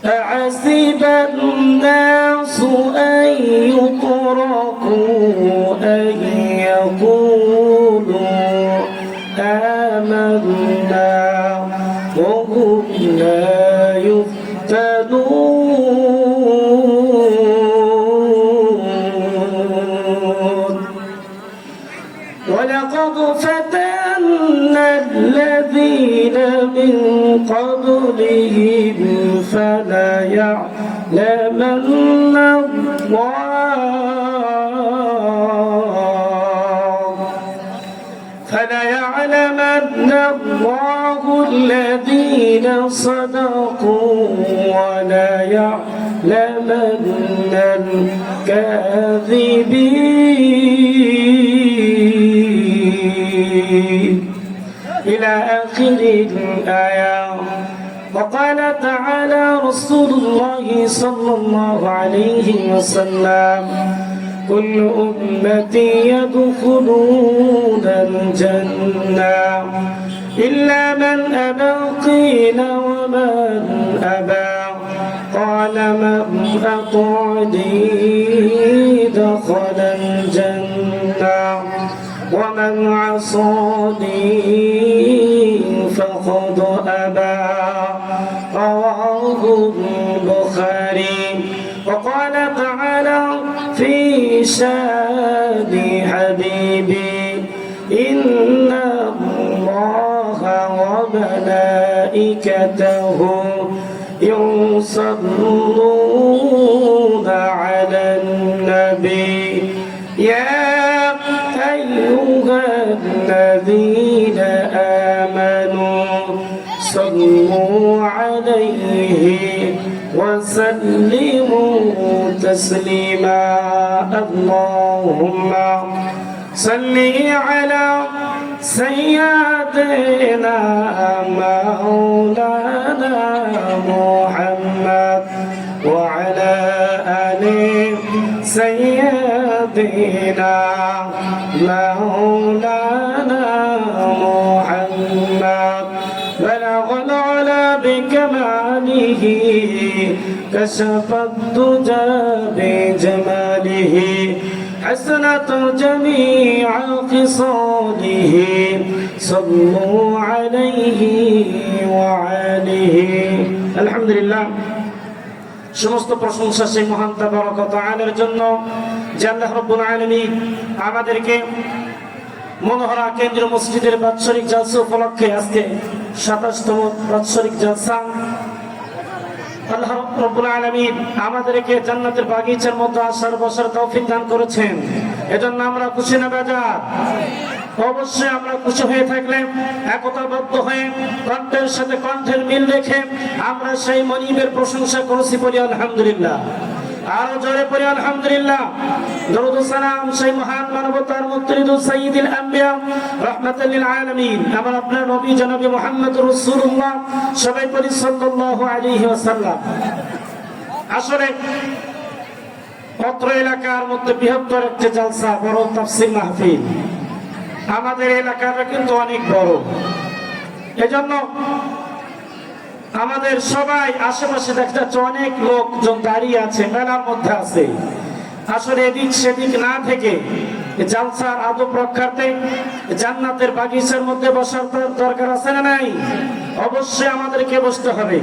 أحسب الناس أن يتركوا أن يقولوا آمنا وهم لا يفتنون ولقد فتنا الذين من قبلهم فليعلمن الله الذين صدقوا وليعلمن الكاذبين إلى آخر الآية. وقال تعالى رسول الله صلى الله عليه وسلم: كل أمتي يدخلون الجنة إلا من أبى، قيل ومن أبى؟ قال من أطعني دخل الجنة ومن عصاني فقد أبى. رواه البخاري. وقال تعالى في شان حبيبي: إن الله وملائكته يصلون على النبي يا أيها الذين آمنوا صلوا عليه وسلموا تسليما. اللهم صل على سيدنا مولانا محمد وعلى آل سيدنا مولانا محمد. بلغ العلا بكماله كشف الدجى بجماله حسنت جميع خصاله صلوا عليه وعليه. আলহামদুলিল্লাহ, সমস্ত প্রশংসা সেই মহান তাবারক ওয়া তাআলার জন্য যে আল্লাহ রাব্বুল আলামিন আমাদেরকে মনোহরা কেন্দ্রীয় মসজিদের বাৎসরিক জালসা উপলক্ষে আজকে 27তম বাৎসরিক জালসা আল্লাহ রাব্বুল আলামিন আমাদেরকে জান্নাতের বাগিচার মধ্যে আসার বসার তৌফিক দান করেছেন। এজন্য আমরা খুশি না বেজার? অবশ্যই আমরা খুশি হয়ে থাকলে একতাবদ্ধ হয়ে কণ্ঠের সাথে কণ্ঠের মিল রেখে আমরা সেই মনিবের প্রশংসা করেছি, বলি আলহামদুলিল্লাহ। আরো জোরে পড়ি আলহামদুলিল্লাহ। দরুদ ও সালাম সেই মহান মানবতার মুত্তারিদ সাইয়্যিদুল আম্বিয়া রাহমাতাল লিল আলামিন আমার আপনার নবী জনাবে মুহাম্মদুর রাসূলুল্লাহ, সবাই পড়ি সাল্লাল্লাহু আলাইহি ওয়াসাল্লাম। আসলে অত্র এলাকার মধ্যে বৃহত্তর একটি জালসা, বড় তাফসীর মাহফিল। আমাদের এলাকাটা কিন্তু অনেক বড়, এজন্য আমাদের সবাই আশেপাশে দেখা যাচ্ছে অনেক লোকজন দাঁড়িয়ে আছে, মেলার মধ্যে আছে। আসলে এদিক সেদিক না থেকে জালসার আদব রক্ষার্থে জান্নাতের বাগিচার মধ্যে বসার দরকার আছে না নাই? অবশ্যই আমাদেরকে বসতে হবে।